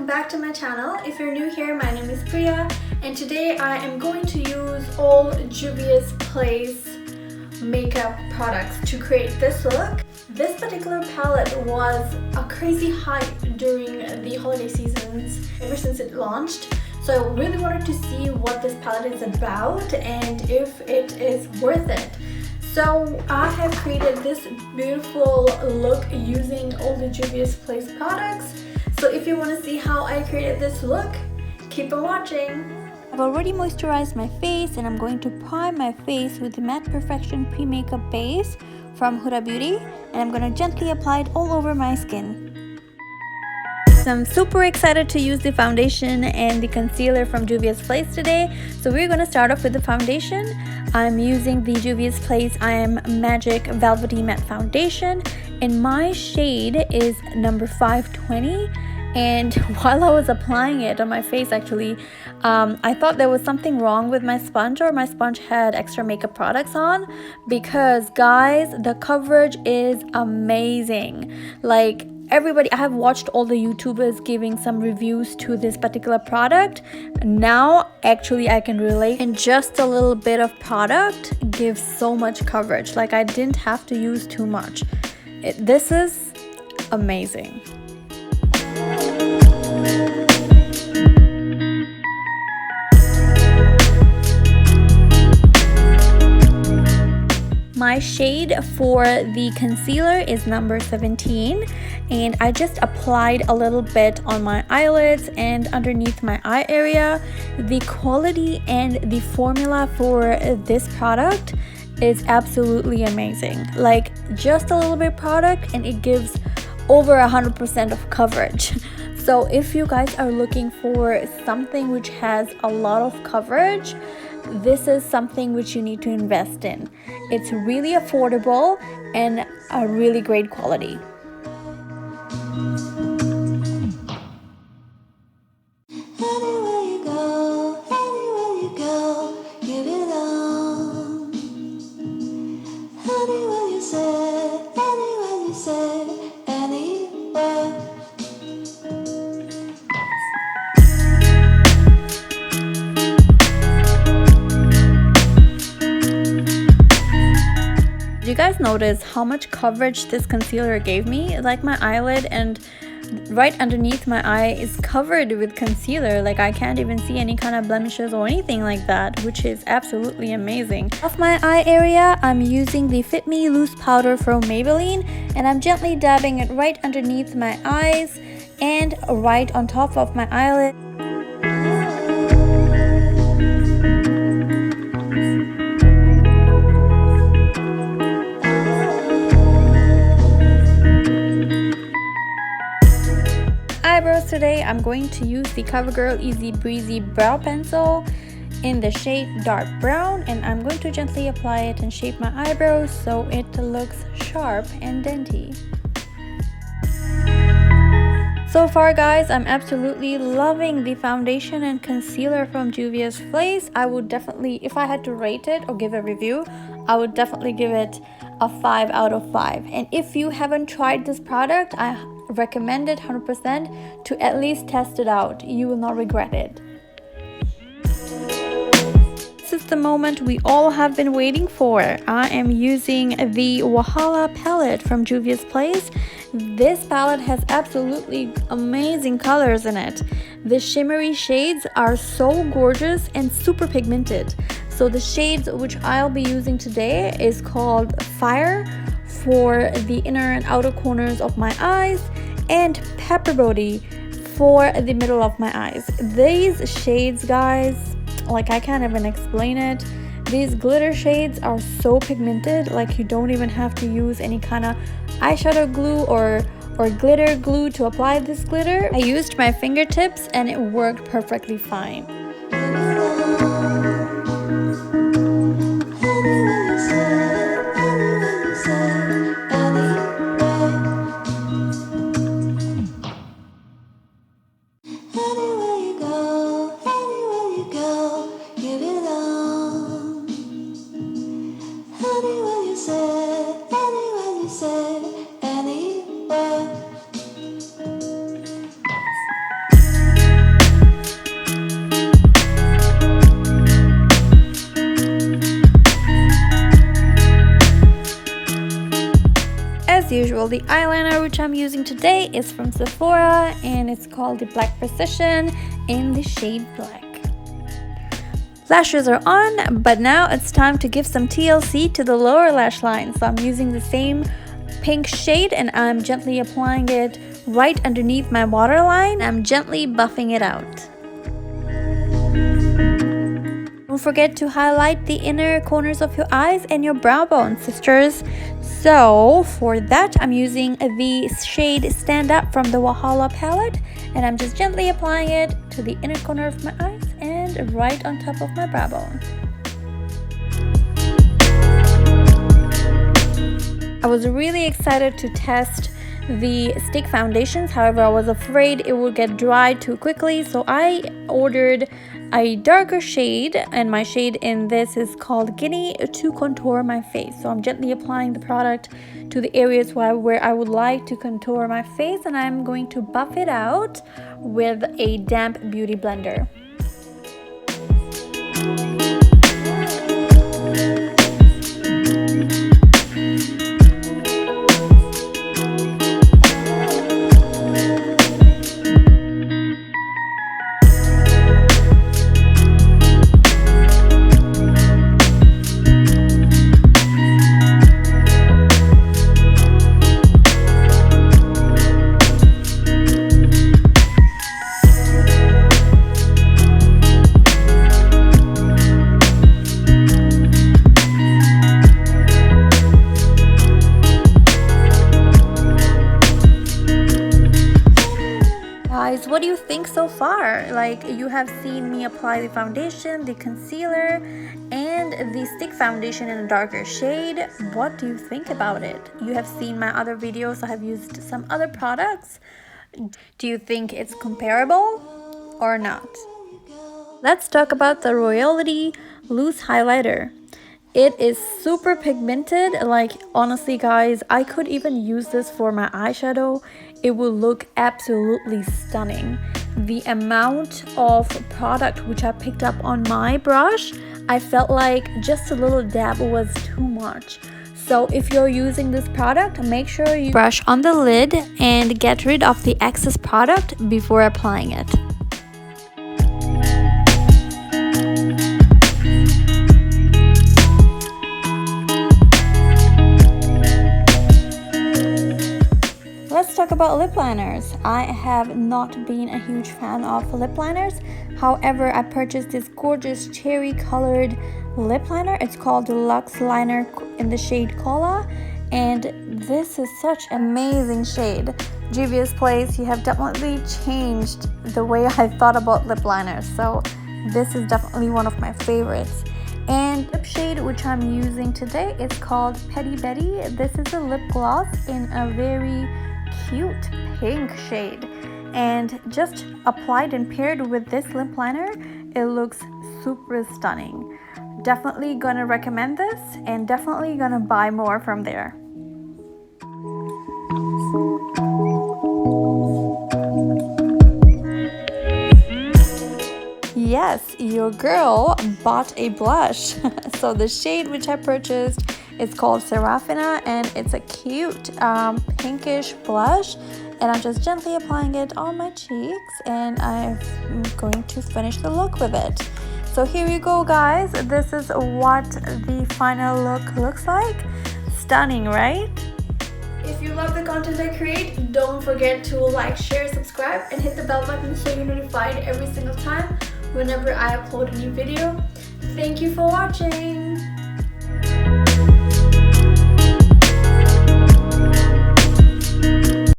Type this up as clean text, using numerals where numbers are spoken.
welcome back to my channel. If you're new here, my name is Priya and today I am going to use all Juvia's Place makeup products to create this look. This particular palette was a crazy hype during the holiday seasons ever since it launched. So I really wanted to see what this palette is about and if it is worth it. So I have created this beautiful look using all the Juvia's Place products. So if you want to see how I created this look, keep on watching. I've already moisturized my face and I'm going to prime my face with the Matte Perfection Pre-Makeup Base from Huda Beauty, and I'm going to gently apply it all over my skin. So I'm super excited to use the foundation and the concealer from Juvia's Place today. So we're going to start off with the foundation. I'm using the Juvia's Place I Am Magic Velvety Matte Foundation and my shade is number 520. And while I was applying it on my face, actually, I thought there was something wrong with my sponge, or my sponge had extra makeup products on, because guys, the coverage is amazing. Like, everybody, I have watched all the YouTubers giving some reviews to this particular product. Now actually I can relate, and just a little bit of product gives so much coverage. Like, I didn't have to use too much. This is amazing. My shade for the concealer is number 17, and I just applied a little bit on my eyelids and underneath my eye area. The quality and the formula for this product is absolutely amazing. Like, just a little bit product and it gives over 100% of coverage. So if you guys are looking for something which has a lot of coverage, this is something which you need to invest in. It's really affordable and a really great quality. Did you guys notice how much coverage this concealer gave me? Like, my eyelid and right underneath my eye is covered with concealer. Like, I can't even see any kind of blemishes or anything like that, which is absolutely amazing. Off my eye area, I'm using the Fit Me Loose Powder from Maybelline, and I'm gently dabbing it right underneath my eyes and right on top of my eyelid. Eyebrows today, I'm going to use the CoverGirl Easy Breezy Brow Pencil in the shade Dark Brown, and I'm going to gently apply it and shape my eyebrows so it looks sharp and dainty. So far guys, I'm absolutely loving the foundation and concealer from Juvia's Place. I would definitely, if I had to rate it or give a review, I would definitely give it a 5 out of 5. And if you haven't tried this product, I recommend it 100% to at least test it out. You will not regret it. This is the moment we all have been waiting for. I am using the Wahala palette from Juvia's Place. This palette has absolutely amazing colors in it. The shimmery shades are so gorgeous and super pigmented. So the shades which I'll be using today is called Fire for the inner and outer corners of my eyes, and Pepper Body for the middle of my eyes. These shades, guys, like, I can't even explain it. These glitter shades are so pigmented, like, you don't even have to use any kind of eyeshadow glue or glitter glue to apply this glitter. I used my fingertips and it worked perfectly fine. the eyeliner which I'm using today is from Sephora, and it's called the Black Precision in the shade Black. Lashes are on, but now it's time to give some TLC to the lower lash line. So I'm using the same pink shade and I'm gently applying it right underneath my waterline. I'm gently buffing it out. Don't forget to highlight the inner corners of your eyes and your brow bone, sisters. So for that, I'm using the shade Stand Up from the Wahala palette, and I'm just gently applying it to the inner corner of my eyes and right on top of my brow bone. I was really excited to test the stick foundations, however I was afraid it would get dry too quickly, so I ordered a darker shade, and my shade in this is called Guinea, to contour my face. So I'm gently applying the product to the areas where I would like to contour my face, and I'm going to buff it out with a damp beauty blender. Guys, what do you think so far? Like, you have seen me apply the foundation, the concealer, and the stick foundation in a darker shade. What do you think about it? You have seen my other videos. I have used some other products. Do you think it's comparable or not? Let's talk about the Royalty Loose Highlighter. It is super pigmented. Like, honestly guys, I could even use this for my eyeshadow. It will look absolutely stunning. The amount of product which I picked up on my brush, I felt like just a little dab was too much. So if you're using this product, make sure you brush on the lid and get rid of the excess product before applying it. Let's talk about lip liners. I have not been a huge fan of lip liners. However, I purchased this gorgeous cherry colored lip liner. It's called the Luxe Liner in the shade Cola, and this is such an amazing shade. Juvia's Place, you have definitely changed the way I thought about lip liners, so this is definitely one of my favorites. And lip shade which I'm using today is called Petty Betty. This is a lip gloss in a very cute pink shade, and just applied and paired with this lip liner, it looks super stunning. Definitely gonna recommend this, and definitely gonna buy more from there. Yes, your girl bought a blush. So the shade which I purchased is called Serafina, and it's a cute pinkish blush, and I'm just gently applying it on my cheeks, and I'm going to finish the look with it. So here you go guys, this is what the final look looks like. Stunning, right? If you love the content I create, don't forget to like, share, subscribe, and hit the bell button so you're notified every single time whenever I upload a new video. Thank you for watching!